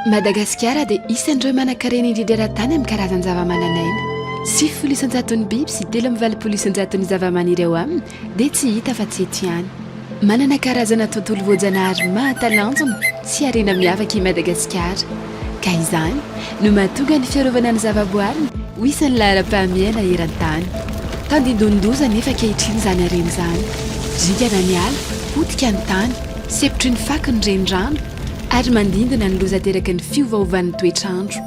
Madagasikara dia isan'ireo manan-karena indrindra eran-tany amin'ny karazany zava-mananaina. 9 isan-jaton'ny biby sy 3 isan-jaton'ny zava-maniry eo aminy dia tsy hita fa tsy eto ihany. Manana karazana tontolo voajanahary mahatalanjona sy harena miavaka i Madagasikara. Ka izany no mahatonga ny fiarovana ny zavaboariny ho isan'ny laharam-pahamiaina eran-tany. Tandindondoza nefa ankehitriny izany harena izany. Zingana ny ala, potika ny tany, sepotry ny fako ny renirano ary mandindona ny loza teraka ny fiovaovan'ny toetr'andro.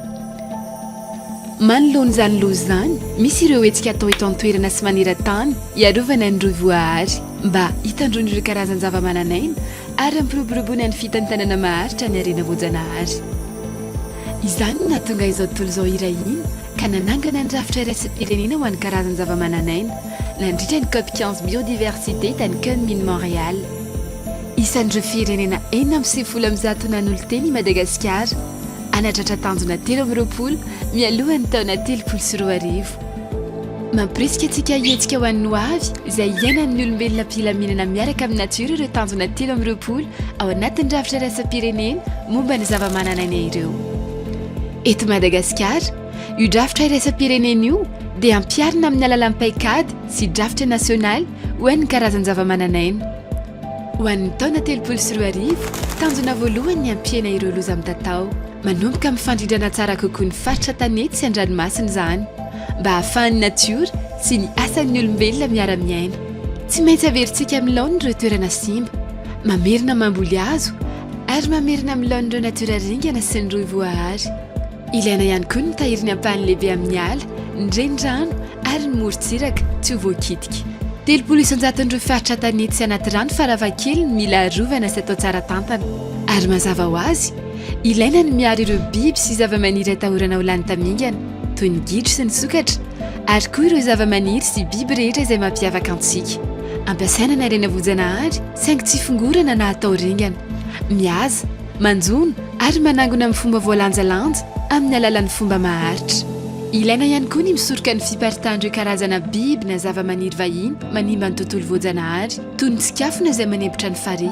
Manoloana izany loza izany, misy ireo hetsika atao eto an-toerana sy maneran-tany iarovana ny rovoahary mba hitandrony ireo karazany zava-mananaina ary ampiroboroboana ny fitantanana maharitra ny harena voajanahary. Izany no nahatonga izao tontolo izao irahiny ka nanangana ny rafitra iraisam-pirenena ho an'ny karazany zava-mananaina nandritra ny COP 15 biodiversité tany Kunming Montréal. Isan'ireo firenena 490 nanolo-teny i Madagasikara, anatratra tanjona 30 mialohan'ny taona 2020. Mampirisika antsika hihetsika ho an'ny hoavy izay iainan'ny olombelona mpilaminana miaraka amin'ny natiora ireo tanjona 30 ao anatin'ny rafitra iraisam-pirenena momba ny zava-mananaina ireo. Eto Madagasikara, io drafitra iraisam-pirenena io dia ampiarina amin'ny alalan'ny paikady sy drafitra nasionaly ho an'ny karazany zava-mananaina. Ho an'ny taona 2020, tanjona voalohany ny ampiana ireo loza amin'ny tatao, manomboka amin'ny fandrindrana tsara kokoa ny faritra tanety sy an-dranomasina izany, mba hahafahan'ny natiora sy ny asan'ny olombelona miara-miaina. Tsy maintsy averintsika amin'ny laony ireo toerana simba, mamerina mamboly hazo ary mamerina amin'ny laony ireo natiora ringana sy ny rovoahary. Ilaina ihany koa ny mitahiry ny ampahany lehibe amin'ny ala, ny renirano ary ny morontsiraka tsy ho voakitika. 30 isan-jaton'ireo faritra tanety sy anaty rano faravakely ny mila arovana sy atao tsara tantana. Ary mazava ho azy, ilaina ny miaro ireo biby sy zava-maniry atahorana ho lany tamingana, toy ny gidro sy ny sokatra, ary koa ireo zava-maniry sy biby rehetra izay mampiavaka antsika. Ampiasaina ny harena voajanahary saingy tsy fingorana na atao ringana, mihaza, manjono ary manangona amin'ny fomba voalanjalanja amin'ny alalan'ny fomba maharitra. Ilaina ihany koa ny misoroka ny fiparitahan'ireo karazana biby na zava-maniry vahiny manimba ny tontolo voajanahary toy ny tsikafona izay manembotra ny farihy.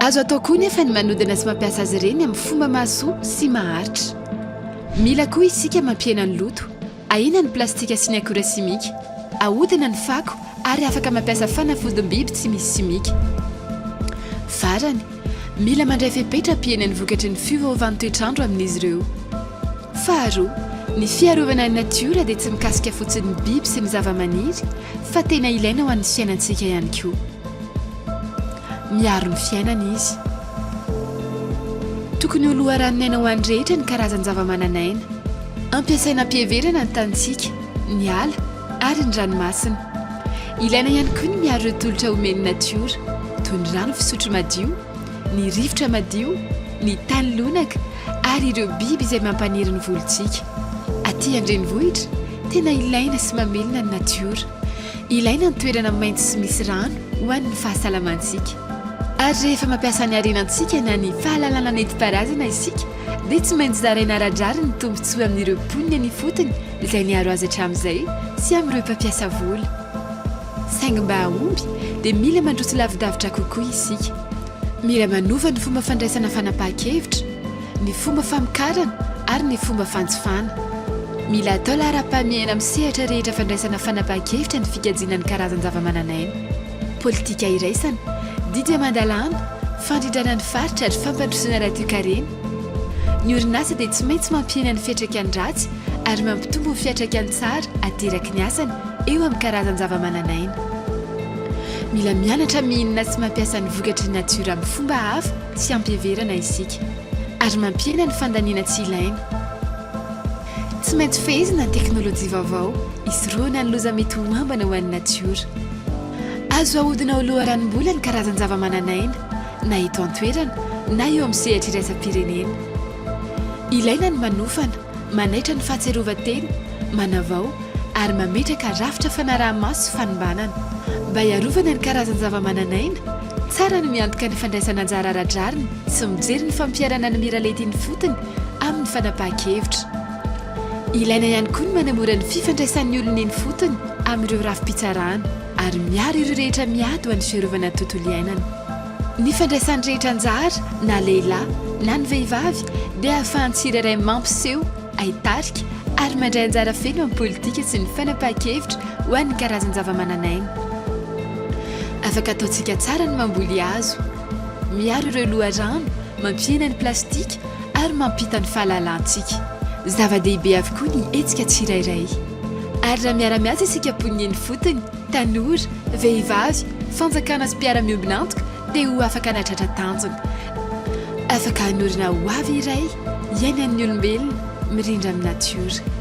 Azo atao koa nefa ny manodina sy mampiasa azy ireny amin'ny fomba mahasoa sy maharitra. Mila koa isika mampiena ny loto, ahina ny plastika sy ny akora simika, ahodina ny fako ary afaka mampiasa fanafodim-biby tsy misy simika. Farany, mila mandray fepetra ampiena ny vokatry ny fiovaovan'ny toetr'andro amin'izy ireo. Faharoa, ny fiarovana ny natiora dia tsy mikasika fotsiny ny biby sy ny zava-maniry fa tena ilaina ho an'ny fiainantsika ihany koa. Miaro ny fiainana izy. Tokony ho loharaninaina ho an'ny rehetra ny karazany zava-mananaina. Ampiasaina ampiheverana ny tanitsika, ny ala ary ny ranomasina. Ilaina ihany koa ny miaro ireo tolotra omen'ny natiora toy ny rano fisotro madio, ny rivotra madio, ny tany lonaka ary ireo biby izay mampaniry ny volontsika. Aty an-drenivohitra, tena ilaina sy mamelona ny natiora. Ilaina ny toerana maitso sy misy rano ho an'ny fahasalamantsika. Ary rehefa mampiasa ny harenantsika na ny fahalalana nentim-paharazana isika, dia tsy maintsy zaraina aradrary ny tombotsoa amin'ireo mponina ny fotony izay niaro azy hatramin'izay sy amin'ireo mpampiasa vola. Saingy mba ahomby dia mila mandroso lavidavitra kokoa isika. Mila manova ny fomba fandraisana fanapahan-kevitra, ny fomba famokarana ary ny fomba fanjifana. Mila atao laharam-pahamiaina amin'ny sehatra rehetra fandraisana fanapahan-kevitra ny fikajiana ny karazany zava-mananaina. Politika iraisana, didy aman-dalàna, fandrindrana ny faritra ary fampandrosoana radio-karena. Ny orinasa dia tsy maintsy mampiena ny fiantraikany ratsy ary mampitombo ny fiantraikany tsara ateraky ny asany eo amin'ny karazany zava-mananaina. Mila mianatra mihinana sy mampiasa ny vokatry ny natiora amin'ny fomba hafa sy ampiheverana isika ary mampiena ny fandaniana tsy ilaina. Tsy maintsy fehezina ny teknôlôjia vaovao hisoroana ny loza mety ho ambana ho an'ny natiora. Azo ahodina ho loharanom-bola ny karazany zava-mananaina na eto an-toerana na eo amin'ny sehatra iraisam-pirenena. Ilaina ny manofana, manaitra ny fahatserovan-tena, manavao ary mametraka rafitra fanaraha-maso sy fanombanana mba hiarovana ny karazany zava-mananaina. Tsara ny miantoka ny fandraisana anjara aradrariny sy mijery ny fampiarana ny miralety ny fotony amin'ny fanapahan-kevitra. Ilaina ihany koa ny manamora ny fifandraisan'ny olona eny fotony amin'ireo rafim-pitsarana ary miaro ireo rehetra miady ho an'ny fiarovana ny tontolo iainana. Ny fandraisan'ny rehetra anjara na lehilahy na ny vehivavy dia ahafahany tsirairay mampiseho haitarika ary mandray anjara feno amin'ny politika sy ny fanapa-kevitra ho an'ny karazany zava-mananaina. Afaka ataontsika tsara ny mamboly hazo, miaro ireo loharano, mampihena ny plastika ary mampita ny fahalalantsika. Zava-dehibe avokoa ny hetsika tsirairay. Ary raha miara-miasa isika poniny fotony, tanora, vehivavy, fanjakana sy mpiara-miombina antoka dia ho afaka hanatratra tanjona. Afaka hanorina ho avy iray, iainan'ny olombelona mirindra amin'ny natiora.